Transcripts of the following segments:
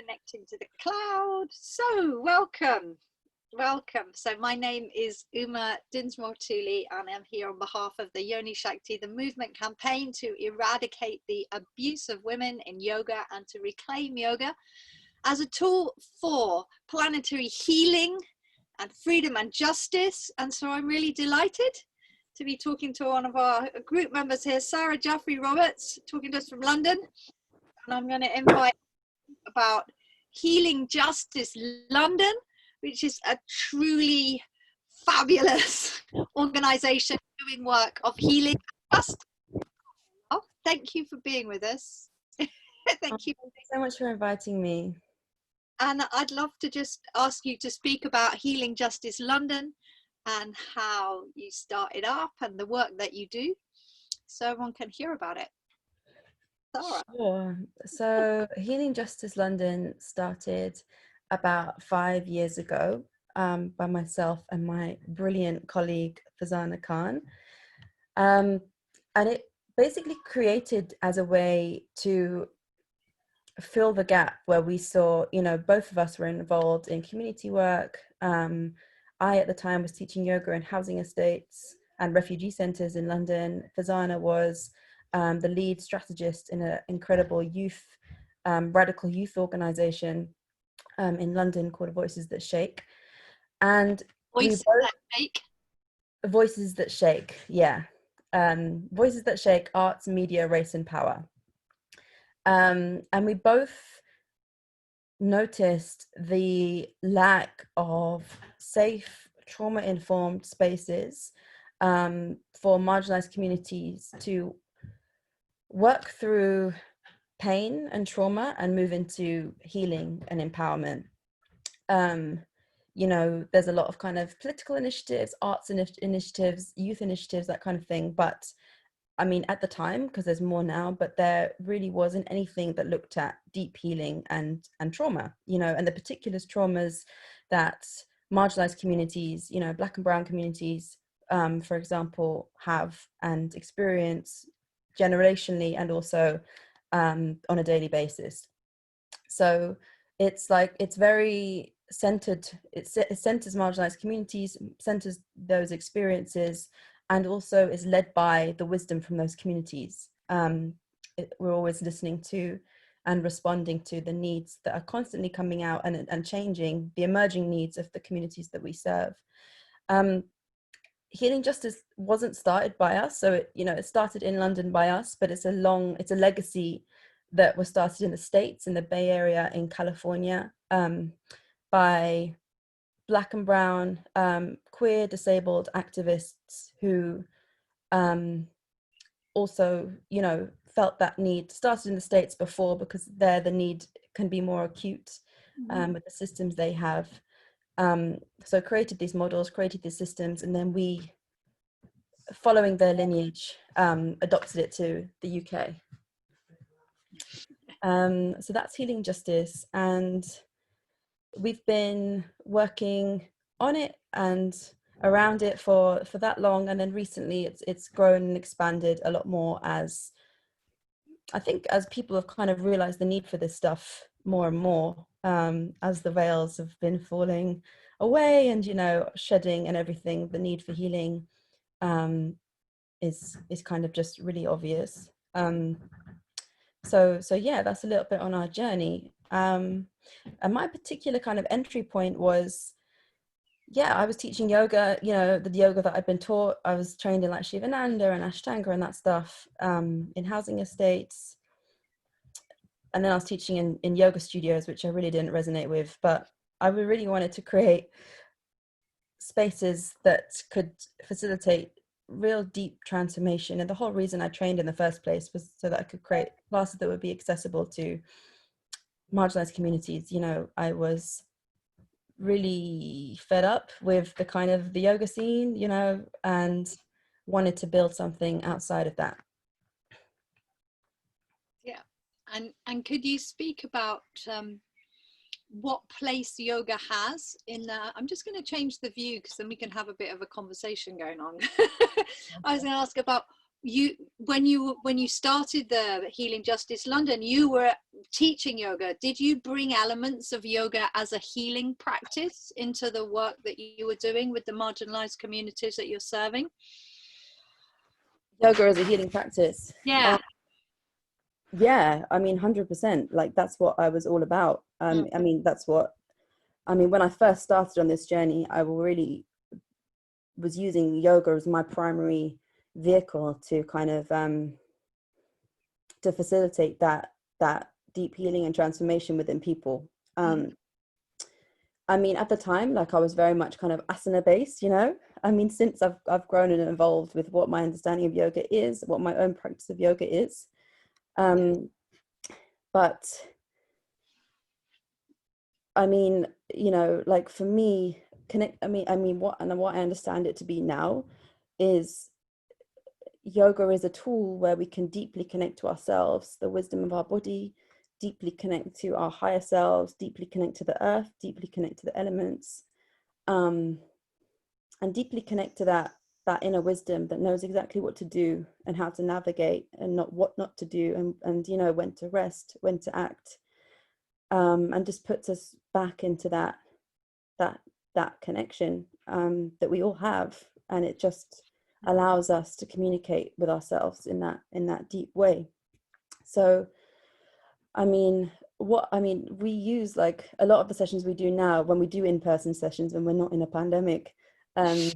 connecting to the cloud. So welcome. So my name is Uma Dinmore-Tuli and I'm here on behalf of the Yoni Shakti, the movement campaign to eradicate the abuse of women in yoga and to reclaim yoga as a tool for planetary healing and freedom and justice. And so I'm really delighted to be talking to one of our group members here, Saara Jafferey-Roberts, talking to us from London. And I'm going to invite about Healing Justice London, which is a truly fabulous organisation doing work of healing and justice. Oh, thank you for being with us. Thank you so much for inviting me. And I'd love to just ask you to speak about Healing Justice London and how you started up and the work that you do, so everyone can hear about it. Saara. Sure. So Healing Justice London started about 5 years ago by myself and my brilliant colleague Fazana Khan. And it basically created as a way to fill the gap where we saw, both of us were involved in community work. I, at the time, was teaching yoga in housing estates and refugee centres in London. Fazana was the lead strategist in an incredible youth, radical youth organisation in London called Voices That Shake. And Voices That Shake? Voices That Shake, yeah. Voices That Shake, Arts, Media, Race and Power. And we both noticed the lack of safe, trauma-informed spaces for marginalized communities to work through pain and trauma and move into healing and empowerment. There's a lot of kind of political initiatives, arts initiatives, youth initiatives, that kind of thing. But I mean, at the time, because there's more now, but there really wasn't anything that looked at deep healing and trauma, and the particular traumas that marginalized communities, Black and brown communities, for example, have and experience generationally and also on a daily basis. So it's very centered, it centers marginalized communities, centers those experiences, and also is led by the wisdom from those communities. We're always listening to and responding to the needs that are constantly coming out and changing, the emerging needs of the communities that we serve. Healing Justice wasn't started by us, so it started in London by us, but it's a legacy that was started in the States, in the Bay Area, in California, by Black and brown, queer, disabled activists who also, felt that need. Started in the States before because there the need can be more acute with the systems they have. So created these models, created these systems, and then we, following their lineage, adopted it to the UK. So that's Healing Justice, and we've been working on it and around it for that long, and then recently it's grown and expanded a lot more as people have kind of realized the need for this stuff more and more, as the veils have been falling away and shedding and everything. The need for healing is kind of just really obvious. So yeah, that's a little bit on our journey. And my particular kind of entry point was, I was teaching yoga, the yoga that I'd been taught. I was trained in like Shivananda and Ashtanga and that stuff, in housing estates. And then I was teaching in yoga studios, which I really didn't resonate with, but I really wanted to create spaces that could facilitate real deep transformation. And the whole reason I trained in the first place was so that I could create classes that would be accessible to marginalized communities. I was really fed up with the kind of the yoga scene, and wanted to build something outside of that. Yeah, and could you speak about what place yoga has in I'm just going to change the view because then we can have a bit of a conversation going on. I was going to ask about when you started the Healing Justice London, you were teaching yoga. Did you bring elements of yoga as a healing practice into the work that you were doing with the marginalized communities that you're serving? Yoga as a healing practice. Yeah. Yeah, I mean, 100%. Like, that's what I was all about. I mean, when I first started on this journey, I really was using yoga as my primary vehicle to kind of to facilitate that deep healing and transformation within people. I mean, at the time, like, I was very much kind of asana based, you know. I mean, since I've grown and evolved with what my understanding of yoga is, what my own practice of yoga is. But I mean, you know, like, for me, what I understand it to be now is yoga is a tool where we can deeply connect to ourselves, the wisdom of our body, deeply connect to our higher selves, deeply connect to the earth, deeply connect to the elements, and deeply connect to that inner wisdom that knows exactly what to do and how to navigate, and what not to do, and you know, when to rest, when to act, and just puts us back into that connection that we all have, and it just allows us to communicate with ourselves in that deep way. So I mean, we use, like, a lot of the sessions we do now, when we do in-person sessions and we're not in a pandemic, I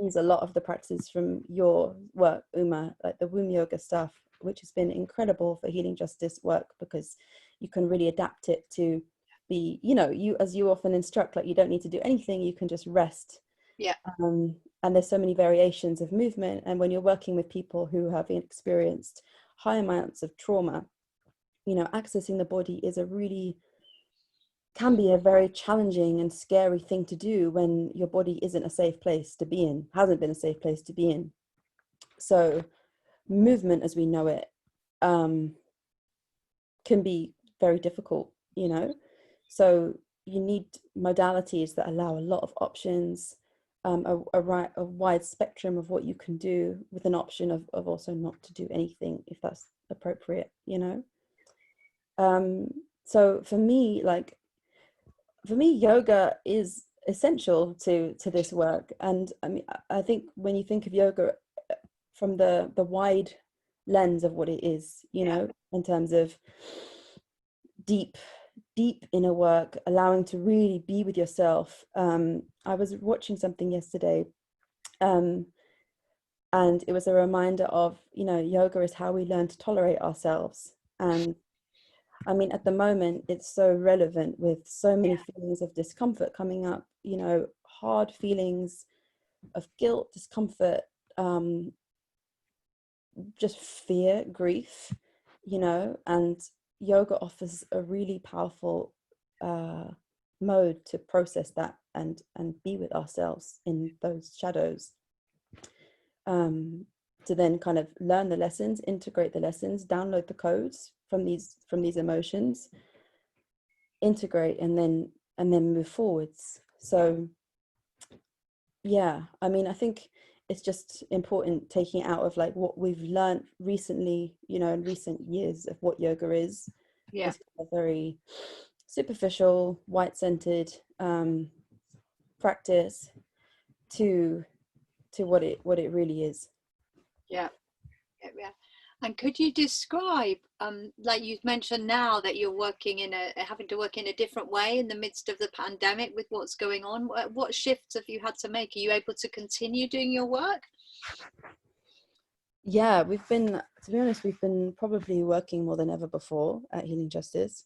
use a lot of the practices from your work, Uma, like the womb yoga stuff, which has been incredible for healing justice work, because you can really adapt it to be, you know, you, as you often instruct, like, you don't need to do anything, you can just rest. Yeah. And there's so many variations of movement, and when you're working with people who have experienced high amounts of trauma, you know, accessing the body can be a very challenging and scary thing to do when your body isn't a safe place to be in, hasn't been a safe place to be in. So movement as we know it can be very difficult, you know. So you need modalities that allow a lot of options, a wide spectrum of what you can do, with an option of also not to do anything if that's appropriate, you know. So for me, yoga is essential to this work. And I mean, I think when you think of yoga from the wide lens of what it is, you know, in terms of deep inner work, allowing to really be with yourself. I was watching something yesterday, and it was a reminder of, you know, yoga is how we learn to tolerate ourselves. And I mean, at the moment, it's so relevant with so many feelings of discomfort coming up, you know, hard feelings of guilt, discomfort, just fear, grief, you know, and yoga offers a really powerful mode to process that and be with ourselves in those shadows. To then kind of learn the lessons, integrate the lessons, download the codes from these emotions, integrate, and then move forwards. So yeah, I mean, I think it's just important taking it out of, like, what we've learned recently, you know, in recent years, of what yoga is. It's a very superficial, white-centered practice to what it really is. Yeah. And could you describe, like you mentioned now that you're having to work in a different way in the midst of the pandemic with what's going on? What shifts have you had to make? Are you able to continue doing your work? Yeah, to be honest, we've been probably working more than ever before at Healing Justice.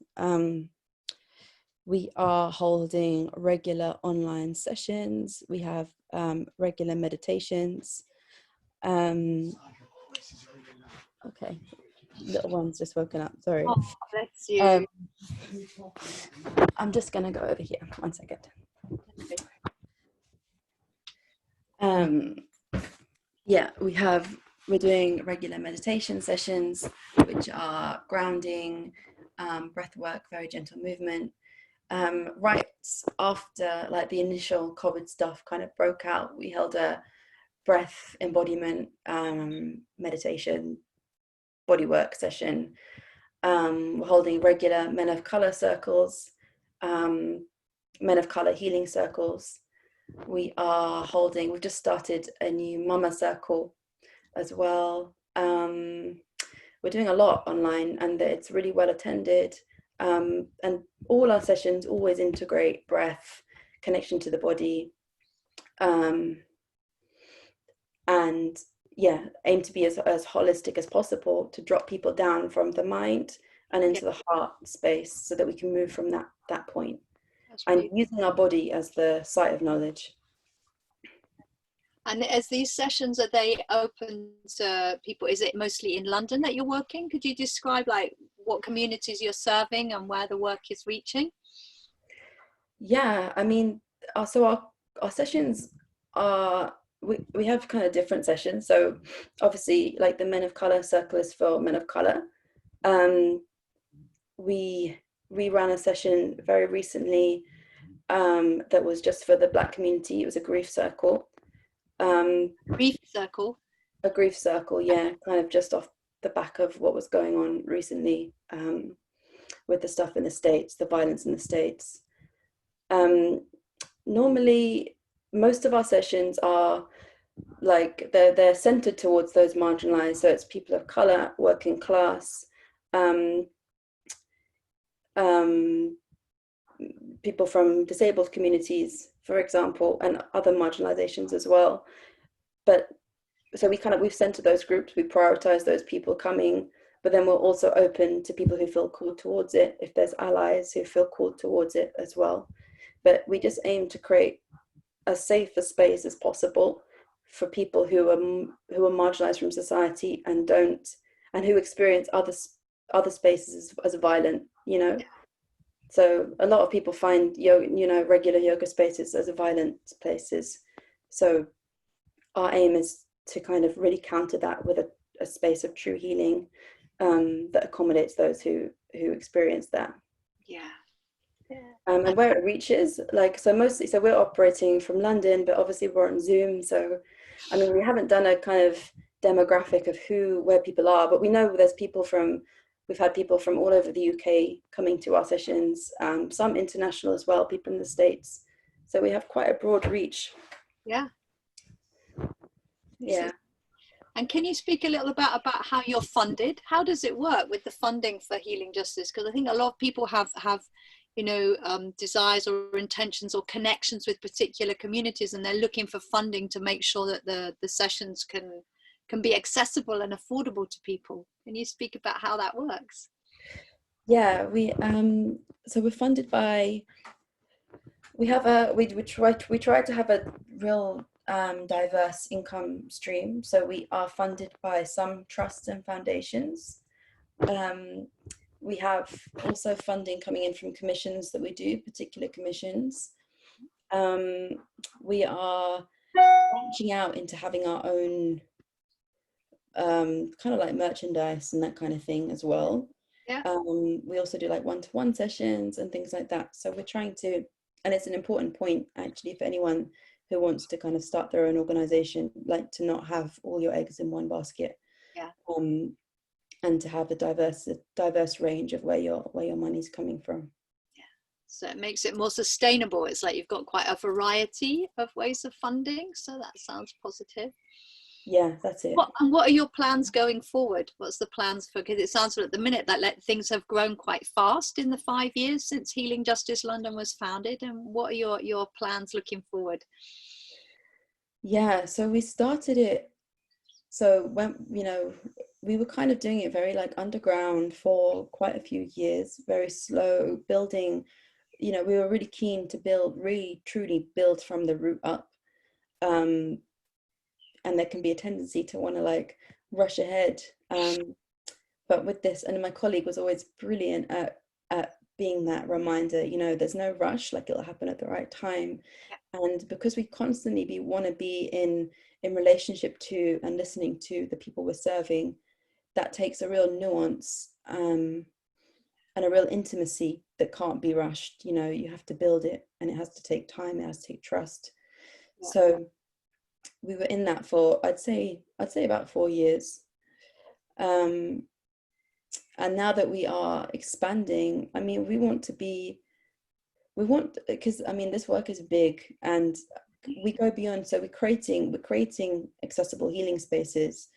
We are holding regular online sessions. We have regular meditations. Okay, little one's just woken up, sorry. Oh, bless you. I'm just gonna go over here, 1 second. Yeah, we're doing regular meditation sessions, which are grounding, breath work, very gentle movement. Right after, like, the initial COVID stuff kind of broke out, we held a breath, embodiment, meditation, bodywork session. We're holding regular men of color circles, men of color healing circles. We've just started a new mama circle as well. We're doing a lot online, and it's really well attended. And all our sessions always integrate breath, connection to the body, and aim to be as holistic as possible, to drop people down from the mind and into the heart space, so that we can move from that point. And using our body as the site of knowledge. And as these sessions, are they open to people? Is it mostly in London that you're working? Could you describe like what communities you're serving and where the work is reaching? Yeah, I mean, so our sessions are, we have kind of different sessions. So obviously, like the Men of Color Circle is for men of color. We ran a session very recently that was just for the Black community. It was a grief circle. Grief circle? A grief circle, yeah, kind of just off the back of what was going on recently with the stuff in the States, the violence in the States. Normally, most of our sessions are like, they're centered towards those marginalized. So it's people of color, working class, people from disabled communities, for example, and other marginalizations as well. But so we've centered those groups, we prioritize those people coming, but then we're also open to people who feel called towards it, if there's allies who feel called towards it as well. But we just aim to create as safe a space as possible for people who are marginalized from society and who experience other spaces as violent, you know. So a lot of people find regular yoga spaces as violent places. So our aim is to kind of really counter that with a space of true healing that accommodates those who experience that. Yeah. And where it reaches, so we're operating from London, but obviously we're on Zoom. So, I mean, we haven't done a kind of demographic of where people are, but we know we've had people from all over the UK coming to our sessions, some international as well, people in the States. So we have quite a broad reach. Yeah. Yeah. And can you speak a little about how you're funded? How does it work with the funding for Healing Justice? Because I think a lot of people have desires or intentions or connections with particular communities, and they're looking for funding to make sure that the sessions can be accessible and affordable to people. Can you speak about how that works? Yeah, so we're funded by, we try to have a real diverse income stream. So we are funded by some trusts and foundations. We have also funding coming in from commissions that we do, particular commissions. We are branching out into having our own kind of like merchandise and that kind of thing as well. Yeah. We also do like one-to-one sessions and things like that. So we're trying to, and it's an important point actually for anyone who wants to kind of start their own organization, like to not have all your eggs in one basket. Yeah. And to have a diverse range of where your money's coming from. Yeah. So it makes it more sustainable. It's like you've got quite a variety of ways of funding. So that sounds positive. Yeah, that's it. What are your plans going forward? What's the plans for, because it sounds like at the minute that things have grown quite fast in the 5 years since Healing Justice London was founded, and what are your plans looking forward? Yeah, so we started it, so when, we were kind of doing it very like underground for quite a few years, very slow building. We were really keen to really truly build from the root up. And there can be a tendency to want to like rush ahead. But with this, and my colleague was always brilliant at being that reminder, there's no rush, like it'll happen at the right time. And because we constantly want to be in relationship to and listening to the people we're serving, that takes a real nuance and a real intimacy that can't be rushed. You have to build it, and it has to take time, it has to take trust. Yeah. So we were in that for, I'd say about 4 years. And now that we are expanding, I mean, because I mean, this work is big, and we go beyond. So we're creating accessible healing spaces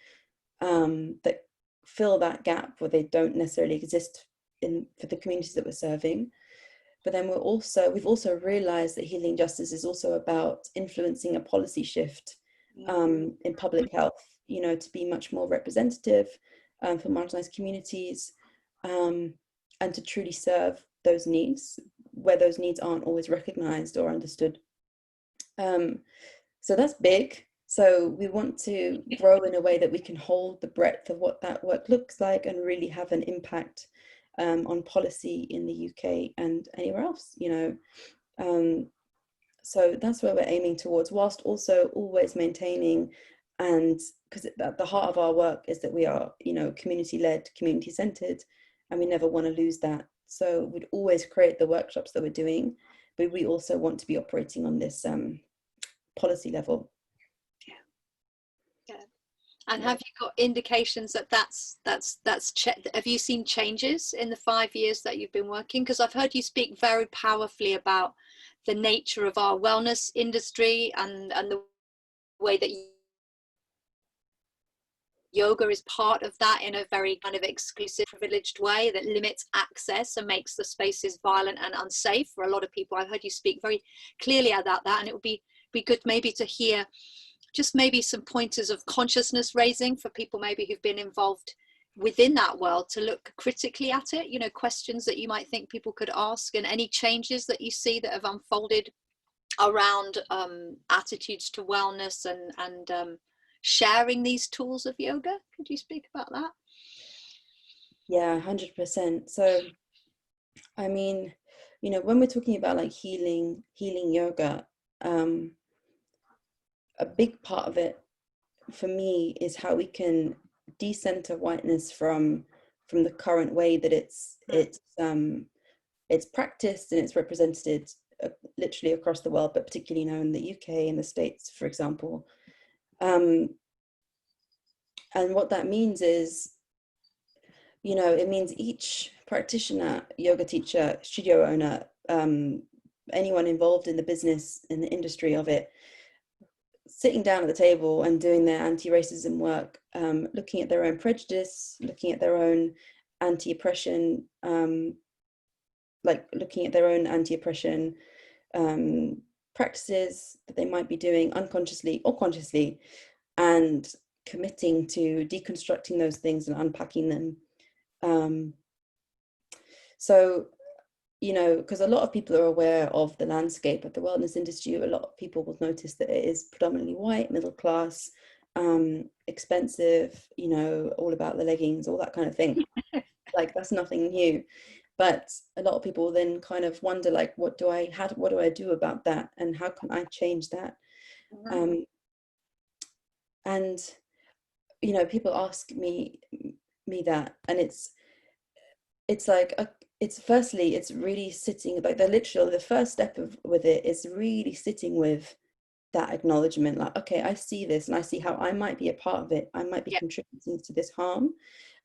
that fill that gap where they don't necessarily exist for the communities that we're serving. But then we've also realized that healing justice is also about influencing a policy shift in public health, you know, to be much more representative for marginalized communities, and to truly serve those needs where those needs aren't always recognized or understood. So that's big. So we want to grow in a way that we can hold the breadth of what that work looks like and really have an impact on policy in the UK and anywhere else, you know. So that's where we're aiming towards, whilst also always maintaining, and because at the heart of our work is that we are, you know, community-led, community-centered, and we never want to lose that. So we'd always create the workshops that we're doing, but we also want to be operating on this policy level. Yeah. And have you got indications that have you seen changes in the 5 years that you've been working? Because I've heard you speak very powerfully about the nature of our wellness industry and the way that yoga is part of that in a very kind of exclusive, privileged way that limits access and makes the spaces violent and unsafe for a lot of people. I've heard you speak very clearly about that, and it would be good maybe to hear just maybe some pointers of consciousness raising for people maybe who've been involved within that world, to look critically at it, you know, questions that you might think people could ask, and any changes that you see that have unfolded around attitudes to wellness and sharing these tools of yoga. Could you speak about that? Yeah, 100%. So, I mean, you know, when we're talking about like healing yoga, a big part of it for me is how we can decenter whiteness from the current way that it's practiced and it's represented literally across the world, but particularly now in the UK and the States, for example. And what that means is, you know, it means each practitioner, yoga teacher, studio owner, anyone involved in the business, in the industry of it, sitting down at the table and doing their anti-racism work, looking at their own prejudice, looking at their own anti-oppression, practices that they might be doing unconsciously or consciously, and committing to deconstructing those things and unpacking them. So, you know, because a lot of people are aware of the landscape of the wellness industry, a lot of people will notice that it is predominantly white, middle class, expensive, you know, all about the leggings, all that kind of thing. Like, that's nothing new. But a lot of people then kind of wonder, like, what do I do about that, and how can I change that? And you know, people ask me that, and it's like it's firstly, it's really sitting, like the first step with it is really sitting with that acknowledgement, like, okay, I see this and I see how I might be a part of it. I might be contributing to this harm,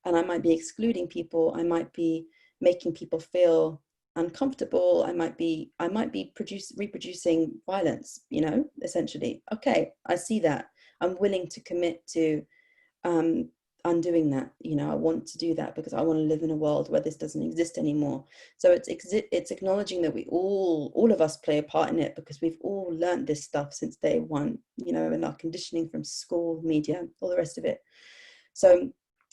and I might be excluding people. I might be making people feel uncomfortable. I might be reproducing violence, you know, essentially. Okay, I see that. I'm willing to commit to undoing that. You know, I want to do that because I want to live in a world where this doesn't exist anymore. So it's acknowledging that we all of us play a part in it, because we've all learned this stuff since day one, you know, in our conditioning from school, media, all the rest of it. So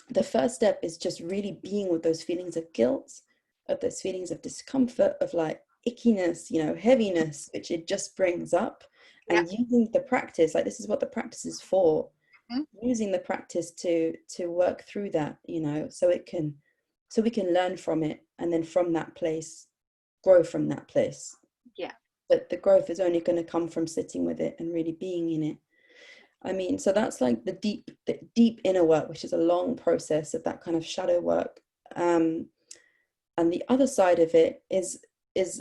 the first step is just really being with those feelings of guilt, of those feelings of discomfort, of like ickiness, you know, heaviness, which it just brings up, and using the practice, like, this is what the practice is for. Using the practice to work through that, you know, so we can learn from it, and then from that place grow from that place. But the growth is only going to come from sitting with it and really being in it. I mean, so that's like the deep inner work, which is a long process of that kind of shadow work. And the other side of it is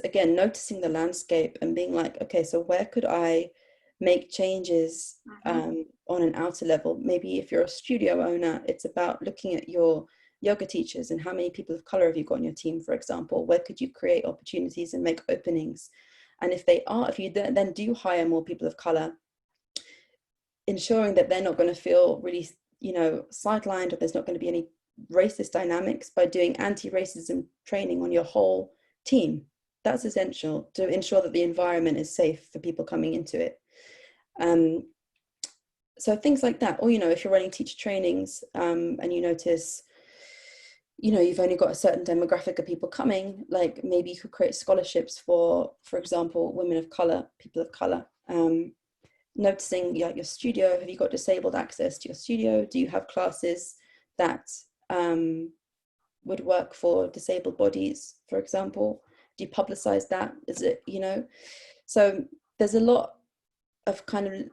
again noticing the landscape and being like, okay, so where could I make changes on an outer level. Maybe if you're a studio owner, it's about looking at your yoga teachers and how many people of color have you got on your team, for example. Where could you create opportunities and make openings? And if you then do hire more people of color, ensuring that they're not going to feel really, sidelined, or there's not going to be any racist dynamics, by doing anti-racism training on your whole team. That's essential to ensure that the environment is safe for people coming into it. So things like that. Or, if you're running teacher trainings and you notice, you've only got a certain demographic of people coming, like maybe you could create scholarships for example, women of color, people of color. Noticing your studio, have you got disabled access to your studio? Do you have classes that would work for disabled bodies, for example? Do you publicize that? Is it, so there's a lot of kind of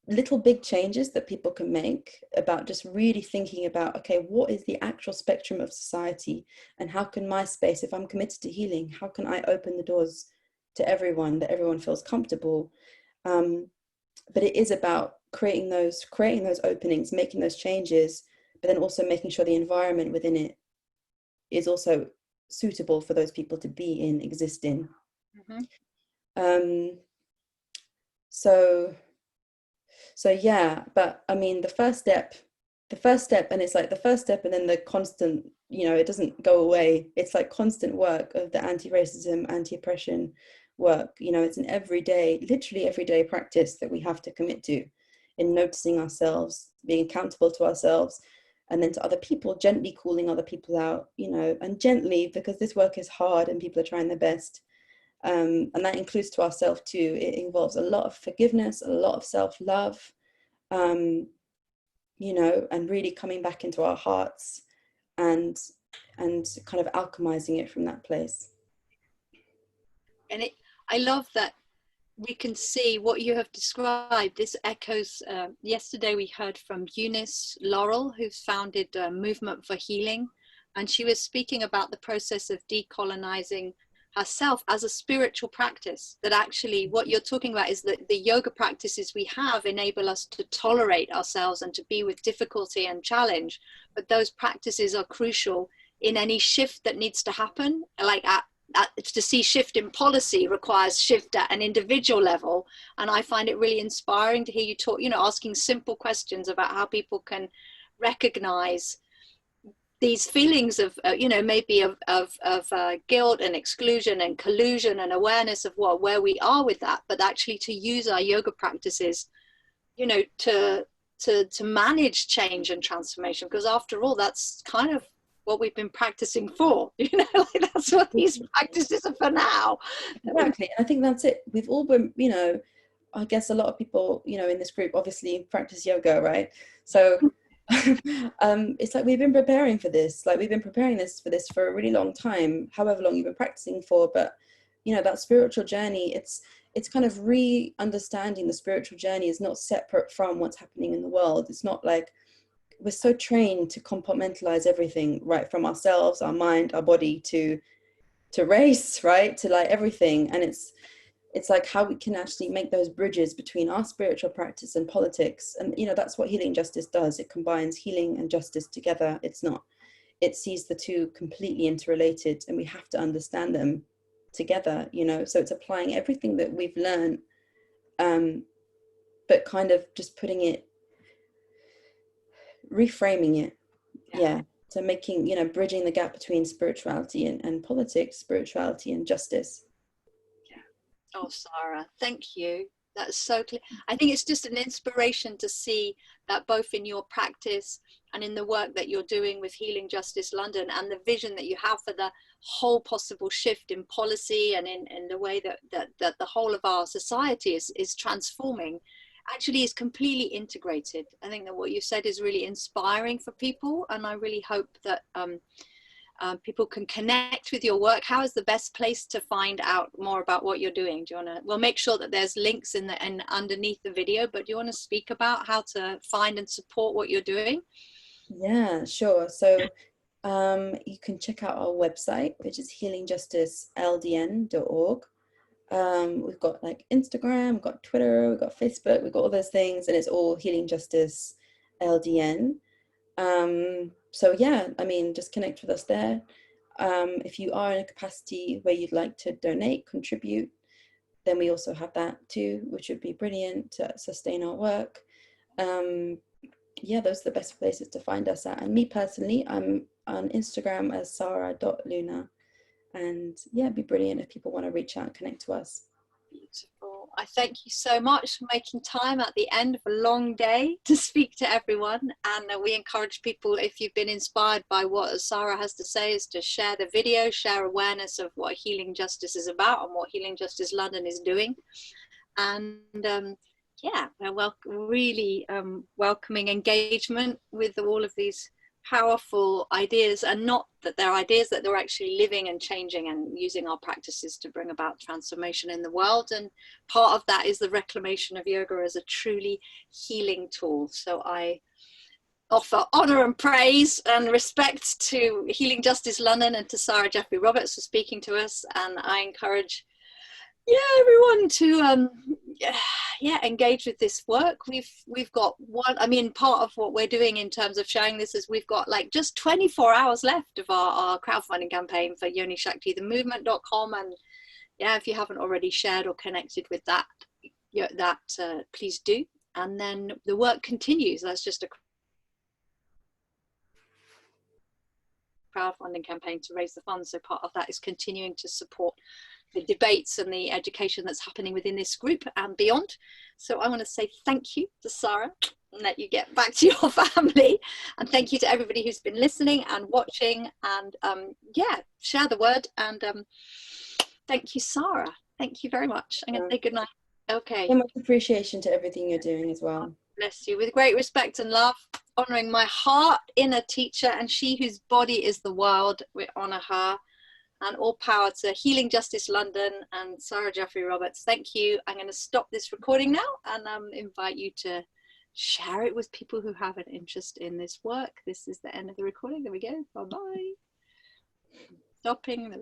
little big changes that people can make about just really thinking about, okay, what is the actual spectrum of society, and how can my space, if I'm committed to healing, how can I open the doors to everyone, that everyone feels comfortable? But it is about creating those openings, making those changes, but then also making sure the environment within it is also suitable for those people to be in, exist in. So yeah, but I mean, the first step, and it's like the first step, and then the constant, it doesn't go away. It's like constant work of the anti-racism, anti-oppression work. It's an literally everyday practice that we have to commit to, in noticing ourselves, being accountable to ourselves, and then to other people, gently calling other people out, and gently, because this work is hard and people are trying their best. And that includes to ourselves too. It involves a lot of forgiveness, a lot of self-love, and really coming back into our hearts and kind of alchemizing it from that place. And I love that we can see what you have described. This echoes, yesterday we heard from Eunice Laurel, who's founded Movement for Healing, and she was speaking about the process of decolonizing herself as a spiritual practice. That actually what you're talking about is that the yoga practices we have enable us to tolerate ourselves and to be with difficulty and challenge, but those practices are crucial in any shift that needs to happen. Like to see shift in policy requires shift at an individual level, and I find it really inspiring to hear you talk, asking simple questions about how people can recognize these feelings of maybe of guilt and exclusion and collusion, and awareness of where we are with that, but actually to use our yoga practices to manage change and transformation, because after all, that's kind of what we've been practicing for. That's what these practices are for now. Exactly. And I think that's it. We've all been, I guess a lot of people in this group obviously practice yoga, right? So it's like we've been preparing for this, like we've been preparing for this for a really long time, however long you've been practicing for. But that spiritual journey, it's kind of re-understanding the spiritual journey is not separate from what's happening in the world. It's not like we're so trained to compartmentalize everything, right, from ourselves, our mind, our body, to race, right, to like everything. And it's like how we can actually make those bridges between our spiritual practice and politics. And that's what healing justice does. It combines healing and justice together. It sees the two completely interrelated, and we have to understand them together. So it's applying everything that we've learned, but kind of just reframing it. Yeah. So making, bridging the gap between spirituality and politics, spirituality and justice. Oh, Saara, thank you. That's so clear. I think it's just an inspiration to see that both in your practice and in the work that you're doing with Healing Justice London, and the vision that you have for the whole possible shift in policy and in the way that the whole of our society is transforming, actually is completely integrated. I think that what you said is really inspiring for people, and I really hope that people can connect with your work. How is the best place to find out more about what you're doing? Do you want to, we'll make sure that there's links in underneath the video, but do you want to speak about how to find and support what you're doing? Yeah, sure. So you can check out our website, which is healingjusticeldn.org. We've got like Instagram, we've got Twitter, we've got Facebook, we've got all those things, and it's all Healing Justice LDN. So yeah, I mean, just connect with us there. If you are in a capacity where you'd like to donate, contribute, then we also have that too, which would be brilliant to sustain our work. Yeah, those are the best places to find us at. And me personally, I'm on Instagram as Saara.Luna. And yeah, it'd be brilliant if people want to reach out and connect to us. Beautiful. I thank you so much for making time at the end of a long day to speak to everyone. And we encourage people, if you've been inspired by what Saara has to say, is to share the video, share awareness of what Healing Justice is about and what Healing Justice London is doing. And yeah, we're really welcoming engagement with all of these powerful ideas, and not that they're ideas, that they're actually living and changing and using our practices to bring about transformation in the world. And part of that is the reclamation of yoga as a truly healing tool. So I offer honor and praise and respect to Healing Justice London and to Saara Jafferey-Roberts for speaking to us. And I encourage everyone to engage with this work. We've got one, I mean, part of what we're doing in terms of sharing this is we've got like just 24 hours left of our crowdfunding campaign for Yoni Shakti, the movement.com. And yeah, if you haven't already shared or connected with that, please do. And then the work continues. That's just a crowdfunding campaign to raise the funds. So part of that is continuing to support the debates and the education that's happening within this group and beyond. So I want to say thank you to Saara and let you get back to your family. And thank you to everybody who's been listening and watching. And share the word. And thank you, Saara. Thank you very much. I'm going to say good night. Okay. So much appreciation to everything you're doing as well. Bless you. With great respect and love, honouring my heart inner teacher and she whose body is the world, we honour her. And all power to Healing Justice London and Saara Jafferey-Roberts. Thank you. I'm going to stop this recording now and invite you to share it with people who have an interest in this work. This is the end of the recording. There we go. Bye-bye. Stopping the recording.